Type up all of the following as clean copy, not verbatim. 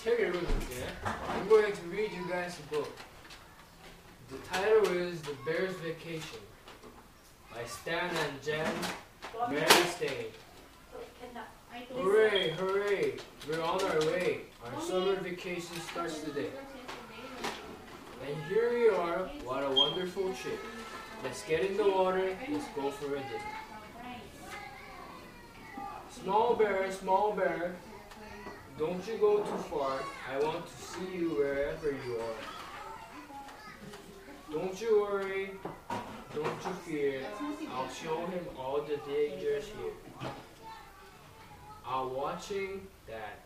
책 읽어줄게. I'm going to read you guys a book. The title is The Bear's Vacation by Stan and Jen Berenstain. Hooray, hooray, we're on our way. Our summer vacation starts today. And here we are, what a wonderful trip. Let's get in the water, let's go for a dip. Small bear, don't you go too far. I want to see you wherever you are. Don't you worry, don't you fear. I'll show him all the dangers here. I'm watching that.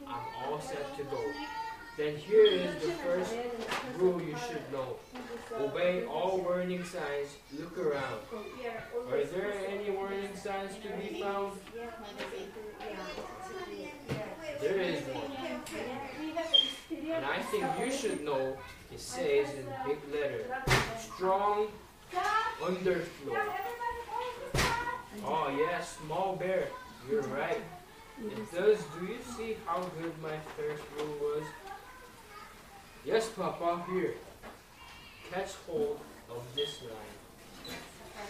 I'm all set to go. Then here is the first rule you should know. Obey all warning signs. Look around. Are there any warning signs to be found? There is one. And I think you should know it says in big letter, strong underflow. Oh yes, small bear, you're right. It does. Do you see how good my first rule was? Yes, Papa, here. Catch hold of this line.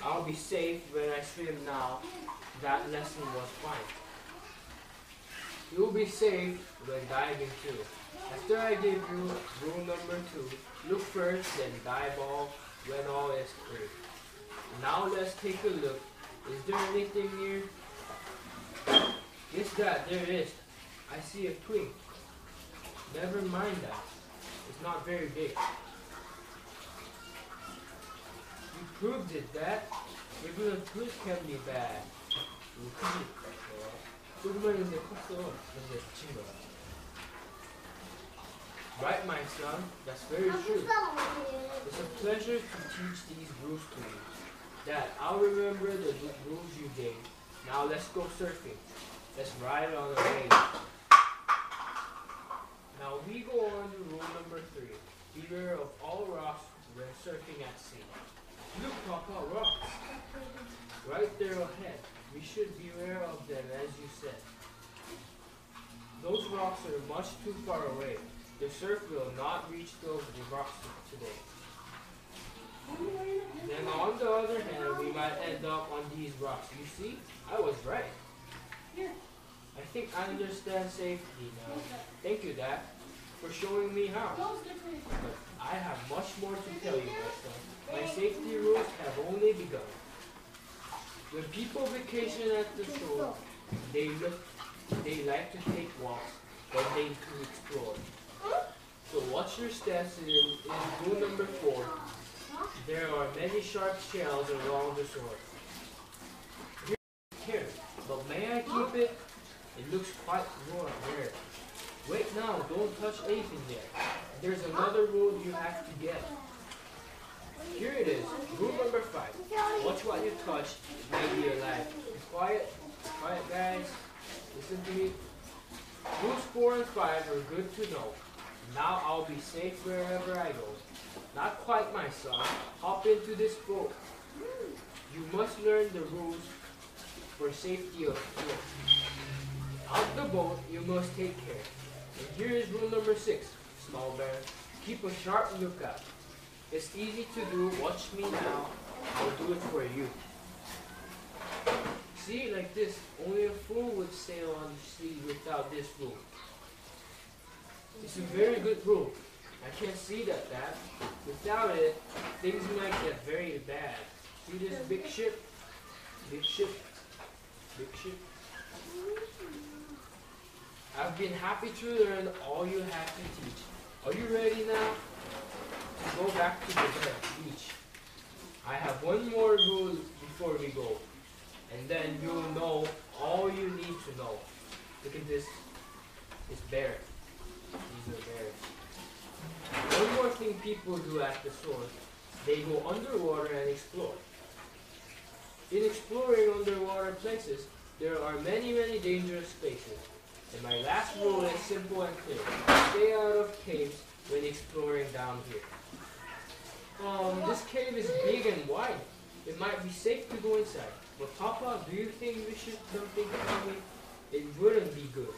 I'll be safe when I swim now. That lesson was fine. You'll be safe when diving too. After I give you rule number 2, look first, then dive all when all is clear. Now let's take a look. Is there anything near? Yes, Dad, there is. I see a twig. Never mind that. It's not very big. You proved it, Dad. Even a twig can be bad. 조금만 이제 컸어. 이제 다친 거야. Right, my son. That's very true. It's a pleasure to teach these rules to you. Dad, I'll remember the rules you gave. Now let's go surfing. Let's ride on a wave. Now we go on to rule number 3. Beware of all rocks when surfing at sea. Look, Papa, rocks. Right there ahead. We should beware of them, as you said. Those rocks are much too far away. The surf will not reach those rocks today. Then on the other hand, we might end up on these rocks. You see, I was right. I think I understand safety now. Thank you, Dad, for showing me how. But I have much more to tell you, my son. My safety rules have only begun. When people vacation at the shore, they like to take walks, but they to explore. So watch your steps in rule number 4. There are many sharp shells along the shore. Here, but may I keep it? It looks quite rare. Wait now, don't touch anything yet. There's another rule you have to get. Here it is, rule number 5. Watch what you touch, it may be alive. Be quiet, guys. Listen to me. Rules 4 and 5 are good to know. Now I'll be safe wherever I go. Not quite, my son. Hop into this boat. You must learn the rules for safety of float. Out the boat, you must take care. And here is rule number 6, small bear. Keep a sharp lookout. It's easy to do. Watch me now. I'll do it for you. See, like this. Only a fool would sail on the sea without this rule. It's a very good rule. I can't see that, Dad. Without it, things might get very bad. See this big ship? Big ship. Big ship. I've been happy to learn all you have to teach. Are you ready now? To go back to the beach. I have one more rule before we go. And then you'll know all you need to know. Look at this. It's bear. These are bears. One more thing people do at the shore. They go underwater and explore. In exploring underwater places, there are many dangerous spaces. And my last rule is simple and clear. Stay out of caves when exploring down here. This cave is big and wide. It might be safe to go inside. But Papa, do you think we should jump into it? It wouldn't be good.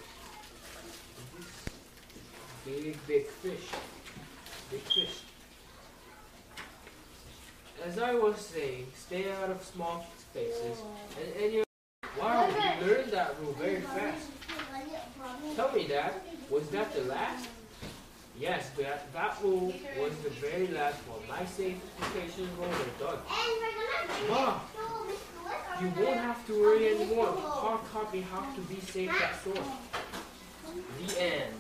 Big fish. Big fish. As I was saying, stay out of small spaces. And you, wow, you learned that rule very fast. Tell me that, was that the last? Yes, that rule was the very last one. My safety rules are done. Mom, you won't have to worry anymore. Hard copy have to be safe at source. The end.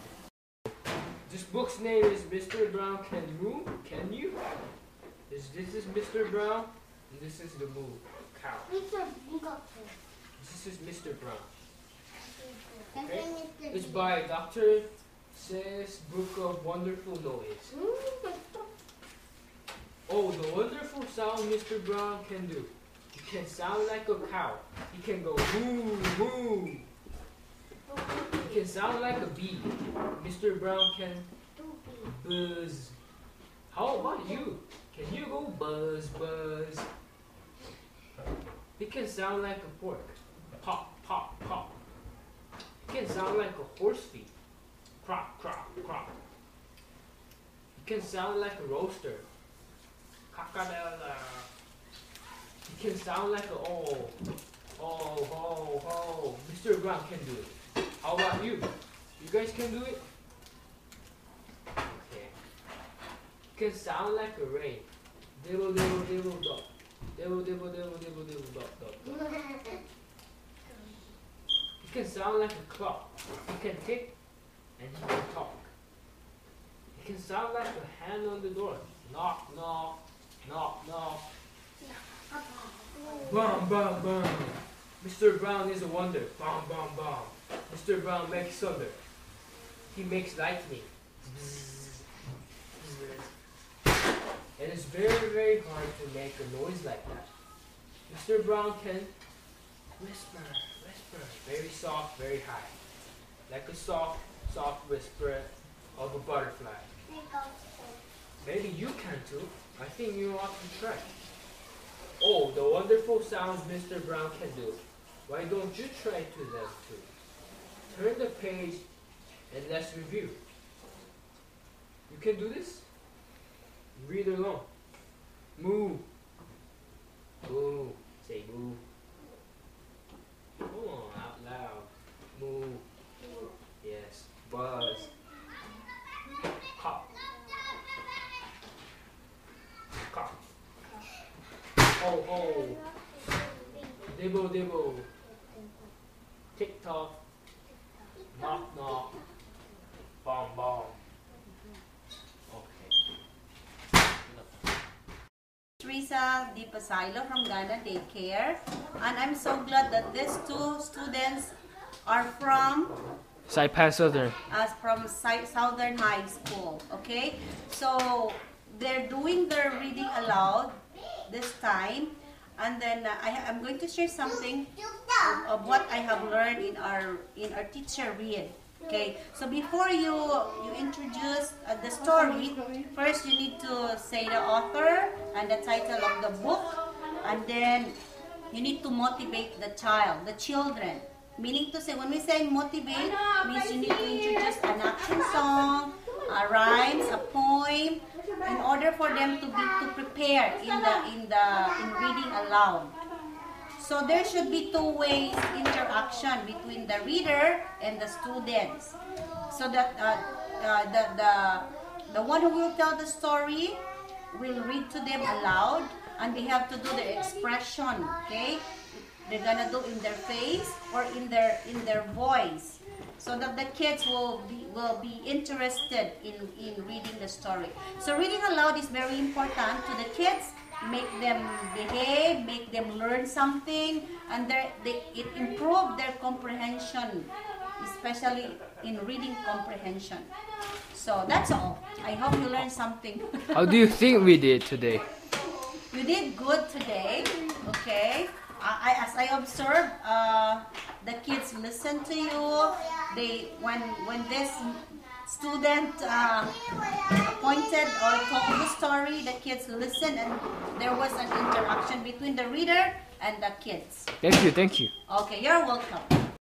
This book's name is Mr. Brown Can Move. Can you? This is Mr. Brown, and this is the moo cow. This is Mr. Brown. Okay? It's by Dr. Says Book of Wonderful Noise. Oh, the wonderful sound Mr. Brown can do. He can sound like a cow. He can go moo, moo. He can sound like a bee. Mr. Brown can buzz. How about you? Can you go buzz, buzz? He can sound like a pork. Pop, pop, pop. He can sound like a horse feet. Crop, crop, crop. He can sound like a roaster. Cockadella. He can sound like a oh, oh, oh, oh. Mr. Brown can do it. How about you? You guys can do it? Okay. He can sound like a rain. Dibble, dibble, dibble, dot. Dibble, dibble, dibble, dibble, dibble, dot, dot, dot. He can sound like a clock. He can tick and he can talk. He can sound like a hand on the door. Knock, knock, knock, knock. Bum, bum, bum. Mr. Brown is a wonder. Bum, bum, bum. Mr. Brown makes thunder. He makes lightning. And it's very, very hard to make a noise like that. Mr. Brown can whisper, whisper. Very soft, very high. Like a soft, soft whisper of a butterfly. Maybe you can too. I think you ought to try. Oh, the wonderful sounds Mr. Brown can do. Why don't you try to them too? Turn the page and let's review. You can do this? Read along. Moo. Moo. Say moo. Come on, out loud. Moo. Yes. Buzz. Cop. Cop. Oh, oh. Dibble, dibble. Tick tock. Knock, knock. Bomb, bomb. Teresa Di Pasilo from Ghana Daycare, and I'm so glad that these two students are from Saipan Southern. Southern High School. Okay, so they're doing their reading aloud this time, and then I'm going to share something of what I have learned in our teacher read. Okay, so before you introduce the story, first you need to say the author and the title of the book, and then you need to motivate the children. Meaning to say, when we say motivate, means you need to introduce an action song, a rhymes, a poem, in order for them to be prepared in reading aloud. So there should be two-way interaction between the reader and the students, so that the one who will tell the story will read to them aloud, and they have to do the expression. Okay, they're gonna do in their face or in their voice, so that the kids will be interested in reading the story. So reading aloud is very important to the kids. Make them behave, make them learn something, and it improves their comprehension, especially in reading comprehension. So that's all. I hope you learned something. How do you think we did today? You did good today. Okay. As I observed, the kids listen to you. When this student pointed or told the story, the kids listened, and there was an interaction between the reader and the kids. Thank you, thank you. Okay, you're welcome.